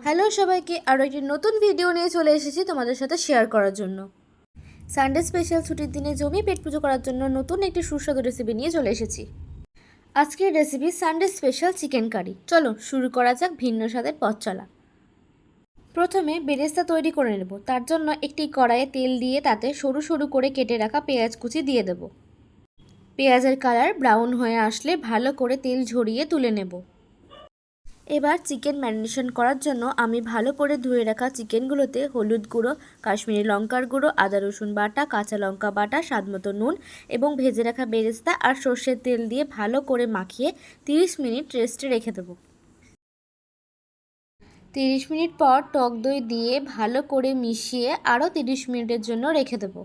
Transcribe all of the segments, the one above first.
Hello সবাইকে, আরও একটি নতুন ভিডিও নিয়ে চলে এসেছি তোমাদের সাথে শেয়ার করার জন্য। সানডে স্পেশাল ছুটির দিনে জমিয়ে পেট পুজো করার জন্য নতুন একটি সুস্বাদু রেসিপি নিয়ে চলে এসেছি। আজকের recipe Sunday special chicken curry. চলো শুরু করা যাক ভিন্ন স্বাদের পথ চলা। প্রথমে বেরেস্তা তৈরি করে নেব। তার জন্য একটি কড়াইয়ে তেল দিয়ে তাতে সরু সরু করে কেটে রাখা পেঁয়াজ কুচি দিয়ে দেব। পেঁয়াজের কালার ব্রাউন হয়ে আসলে ভালো করে তেল ঝরিয়ে তুলে নেব। এবার চিকেন ম্যারিনেশন করার জন্য আমি ভালো করে ধুয়ে রাখা চিকেনগুলোতে হলুদ গুঁড়ো, কাশ্মীরি লঙ্কার গুঁড়ো, আদা রসুন বাটা, কাঁচা লঙ্কা বাটা, স্বাদমতো নুন এবং ভেজে রাখা বেরেস্তা আর সর্ষের তেল দিয়ে ভালো করে মাখিয়ে 30 মিনিট রেস্টে রেখে দেবো। 30 মিনিট পর টক দই দিয়ে ভালো করে মিশিয়ে আরও 30 মিনিটের জন্য রেখে দেবো।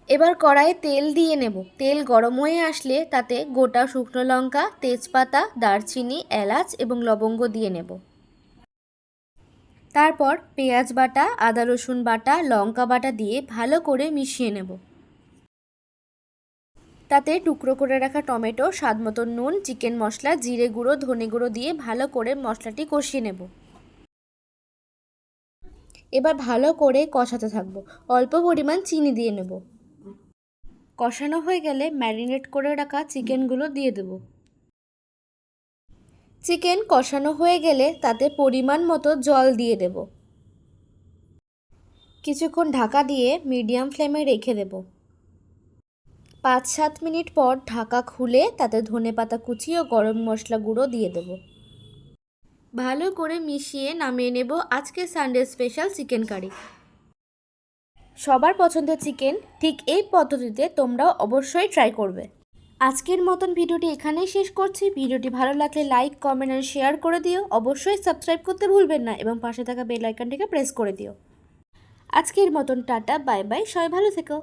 এবার কড়াইয়ে তেল দিয়ে নেব। তেল গরম হয়ে আসলে তাতে গোটা শুকনো লঙ্কা, তেজপাতা, দারচিনি, এলাচ এবং লবঙ্গ দিয়ে নেব। তারপর পেঁয়াজ বাটা, আদা রসুন বাটা, লঙ্কা বাটা দিয়ে ভালো করে মিশিয়ে নেব। তাতে টুকরো করে রাখা টমেটো, স্বাদমতো নুন, চিকেন মশলা, জিরে গুঁড়ো, ধনে গুঁড়ো দিয়ে ভালো করে মশলাটি কষিয়ে নেব। এবার ভালো করে কষাতে থাকবো। অল্প পরিমাণ চিনি দিয়ে নেব। কষানো হয়ে গেলে ম্যারিনেট করে রাখা চিকেনগুলো দিয়ে দেব। চিকেন কষানো হয়ে গেলে তাতে পরিমাণ মতো জল দিয়ে দেব। কিছুক্ষণ ঢাকা দিয়ে মিডিয়াম ফ্লেমে রেখে দেব। 5-7 মিনিট পর ঢাকা খুলে তাতে ধনেপাতা কুচি ও গরম মশলা গুঁড়ো দিয়ে দেব। ভালো করে মিশিয়ে নামিয়ে নেব আজকে সানডে স্পেশাল চিকেন কারি। সবার পছন্দের চিকেন ঠিক এই পদ্ধতিতে তোমরাও অবশ্যই ট্রাই করবে। আজকের মতন ভিডিওটি এখানেই শেষ করছি। ভিডিওটি ভালো লাগলে লাইক, কমেন্ট আর শেয়ার করে দিও। অবশ্যই সাবস্ক্রাইব করতে ভুলবেন না এবং পাশে থাকা বেল আইকনটিকে প্রেস করে দিও। আজকের মতন টাটা, বাই বাই, সবাই ভালো থেকো।